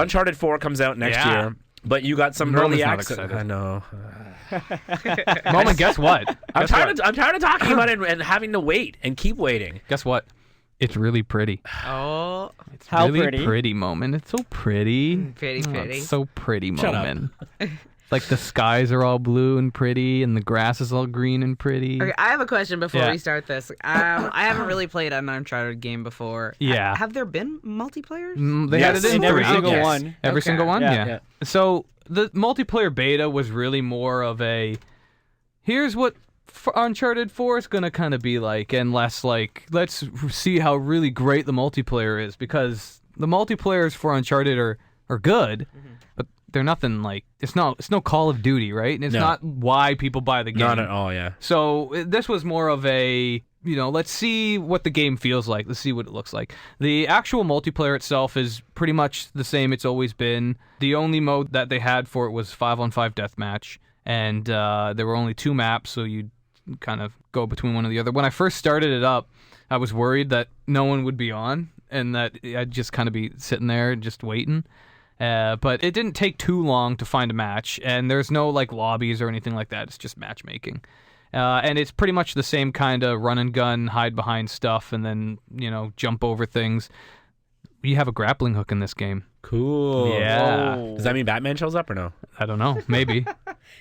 Uncharted 4 comes out next year, but you got some early access. I know. Moment, guess what? I'm tired of talking about it and having to wait and keep waiting. Guess what? It's really pretty. Oh, It's How really pretty, Moment. It's so pretty. pretty. It's so pretty, Shut up. Moment. Like the skies are all blue and pretty, and the grass is all green and pretty. Okay, I have a question before Yeah. we start this. I haven't really played an Uncharted game before. Yeah. Have there been multiplayers? They had it in every three. single Yes. one. Every Okay. single one? Yeah, Yeah. yeah. So the multiplayer beta was really more of a, here's what Uncharted 4 is going to kind of be like, and less like, let's see how really great the multiplayer is, because the multiplayers for Uncharted are good, but they're nothing like, it's no Call of Duty, right? And it's No. not why people buy the game. Not at all, yeah. So this was more of a, let's see what the game feels like. Let's see what it looks like. The actual multiplayer itself is pretty much the same it's always been. The only mode that they had for it was 5-on-5 deathmatch, and there were only 2 maps, so you'd kind of go between one or the other. When I first started it up, I was worried that no one would be on, and that I'd just kind of be sitting there just waiting. But it didn't take too long to find a match, and there's no like lobbies or anything like that. It's just matchmaking. And it's pretty much the same kind of run and gun, hide behind stuff, and then, jump over things. You have a grappling hook in this game. Cool. Yeah. Whoa. Does that mean Batman shows up or no? I don't know. Maybe.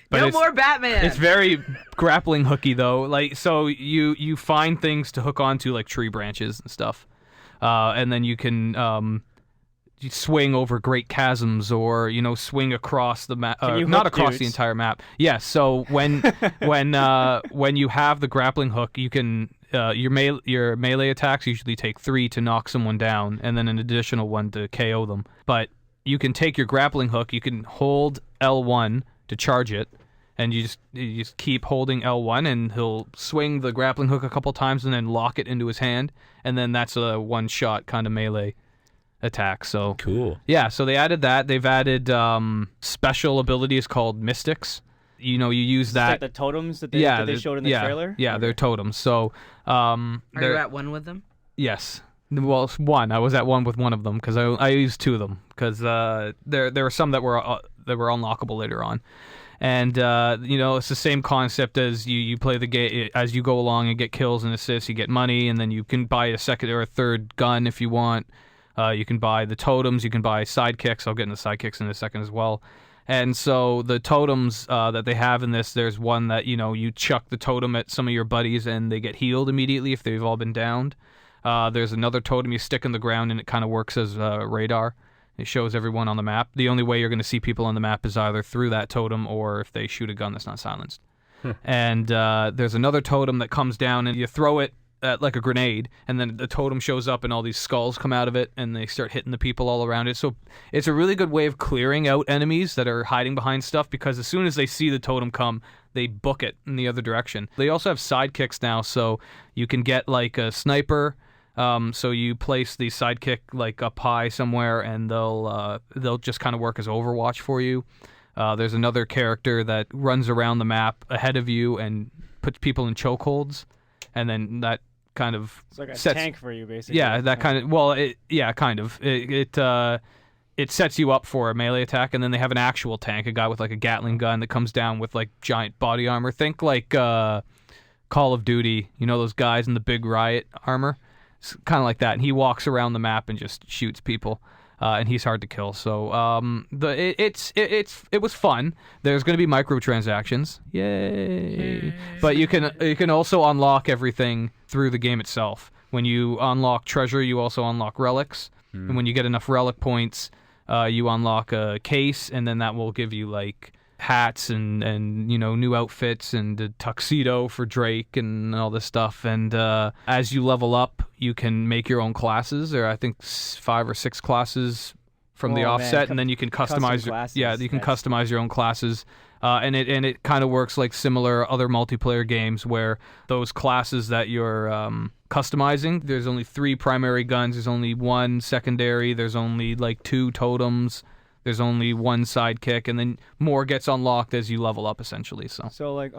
But No it's, more Batman. it's very grappling hooky, though. Like, so you find things to hook onto, like tree branches and stuff. And then you can you swing over great chasms, or swing across the map. Can you Not hook across the dudes? entire map. Yes. So when you have the grappling hook, you can your melee attacks usually take 3 to knock someone down, and then an additional 1 to KO them. But you can take your grappling hook. You can hold L1 to charge it, and you just keep holding L1, and he'll swing the grappling hook a couple times, and then lock it into his hand, and then that's a one-shot kind of melee attack. So Cool. yeah, so they added that. They've added special abilities called mystics. You use that. Like the totems that they showed in the trailer? Yeah, they're totems. So Are you they're- at one with them? yes. Well, it's one. I was at one with one of them because I used 2 of them because there were some that were unlockable later on. And it's the same concept as you play the game. As you go along and get kills and assists, you get money, and then you can buy a second or a third gun if you want. You can buy the totems. You can buy sidekicks. I'll get into sidekicks in a second as well. And so the totems that they have in this, there's one that you chuck the totem at some of your buddies and they get healed immediately if they've all been downed. There's another totem you stick in the ground, and it kind of works as radar. It shows everyone on the map. The only way you're going to see people on the map is either through that totem or if they shoot a gun that's not silenced. And there's another totem that comes down, and you throw it like a grenade, and then the totem shows up, and all these skulls come out of it, and they start hitting the people all around it. So it's a really good way of clearing out enemies that are hiding behind stuff, because as soon as they see the totem come, they book it in the other direction. They also have sidekicks now, so you can get like a sniper. So you place the sidekick like up high somewhere, and they'll just kind of work as Overwatch for you. There's another character that runs around the map ahead of you and puts people in chokeholds, and then that kind of It's like a sets, tank for you, basically. yeah, that kind of, well, kind of. It sets you up for a melee attack, and then they have an actual tank, a guy with like a Gatling gun that comes down with like giant body armor. Think like Call of Duty, those guys in the big riot armor? It's kind of like that, and he walks around the map and just shoots people. And he's hard to kill. So it was fun. There's going to be microtransactions, yay! But you can also unlock everything through the game itself. When you unlock treasure, you also unlock relics, and when you get enough relic points, you unlock a case, and then that will give you like hats and new outfits and a tuxedo for Drake and all this stuff. And as you level up, you can make your own classes. There are, I think, 5 or 6 classes from the Oh, offset, man. and then you can Custom customize. classes. You can customize your own classes. And it kind of works like similar other multiplayer games where those classes that you're customizing, there's only 3 primary guns, there's only 1 secondary, there's only like 2 totems. There's only one sidekick, and then more gets unlocked as you level up, essentially. So like,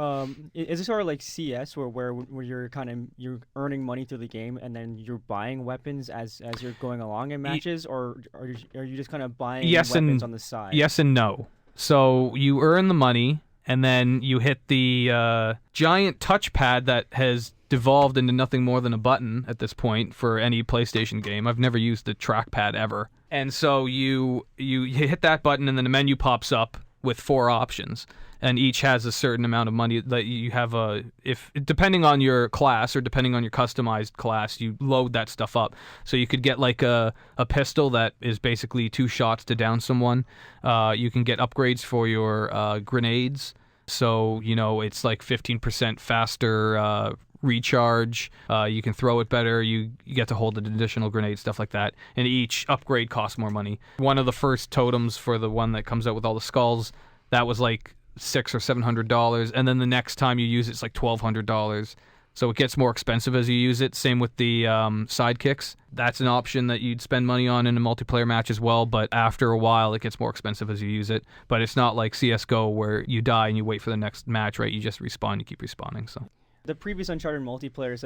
is it sort of like CS where you're you're earning money through the game, and then you're buying weapons as you're going along in matches, or are you just kind of buying weapons on the side? Yes and no. So you earn the money, and then you hit the giant touchpad that has devolved into nothing more than a button at this point for any PlayStation game. I've never used the trackpad ever. And so you hit that button, and then the menu pops up with 4 options, and each has a certain amount of money that you have. If depending on your class or depending on your customized class, you load that stuff up. So you could get like a pistol that is basically 2 shots to down someone. You can get upgrades for your grenades. So it's like 15% faster recharge. You can throw it better. You get to hold an additional grenade, stuff like that. And each upgrade costs more money. One of the first totems for the one that comes out with all the skulls, that was like $600 or $700, and then the next time you use it's like $1,200. So it gets more expensive as you use it. Same with the sidekicks. That's an option that you'd spend money on in a multiplayer match as well, but after a while it gets more expensive as you use it. But it's not like CSGO where you die and you wait for the next match, right? You just respawn, you keep respawning. So the previous Uncharted multiplayers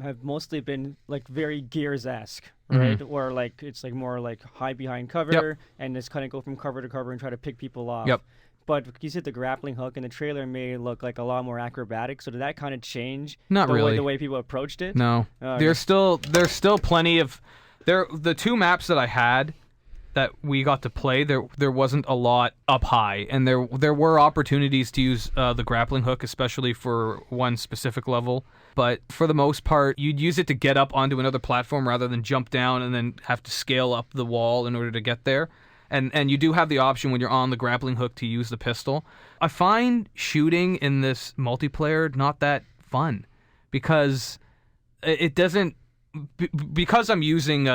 have mostly been like very Gears-esque, right? Mm-hmm. Or like it's like more like hide behind cover and just kind of go from cover to cover and try to pick people off. Yep. But you said the grappling hook in the trailer made it look like a lot more acrobatic. So did that kind of change the way people approached it? No. There's still plenty of the 2 maps that I had that we got to play, there wasn't a lot up high, and there were opportunities to use the grappling hook, especially for one specific level. But for the most part, you'd use it to get up onto another platform rather than jump down and then have to scale up the wall in order to get there. And you do have the option when you're on the grappling hook to use the pistol. I find shooting in this multiplayer not that fun because it doesn't... Because I'm using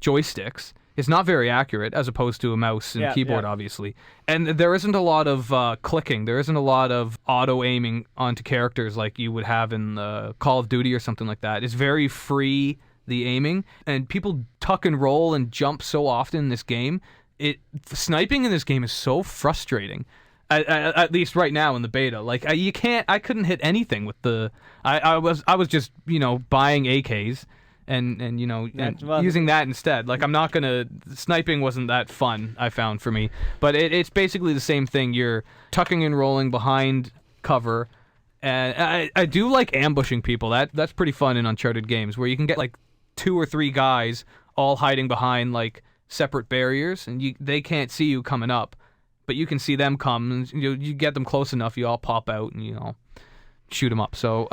joysticks, it's not very accurate as opposed to a mouse and keyboard, obviously. And there isn't a lot of clicking. There isn't a lot of auto-aiming onto characters like you would have in Call of Duty or something like that. It's very free, the aiming, and people tuck and roll and jump so often in this game. Sniping in this game is so frustrating. At least right now in the beta, like I couldn't hit anything with the. I was just buying AKs and using that instead. Like I'm not gonna. Sniping wasn't that fun, I found, for me. But it's basically the same thing. You're tucking and rolling behind cover, and I do like ambushing people. That's pretty fun in Uncharted games where you can get like 2 or 3 guys all hiding behind like separate barriers, and they can't see you coming up. But you can see them come, and you get them close enough, you all pop out and shoot them up. So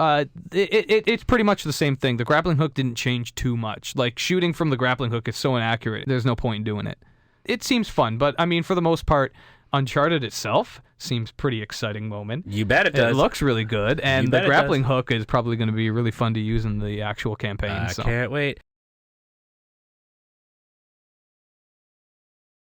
it's pretty much the same thing. The grappling hook didn't change too much. Like shooting from the grappling hook is so inaccurate. There's no point in doing it. It seems fun, but I mean, for the most part, Uncharted itself seems pretty exciting moment. You bet it does. It looks really good, and the grappling hook is probably going to be really fun to use in the actual campaign. I can't wait.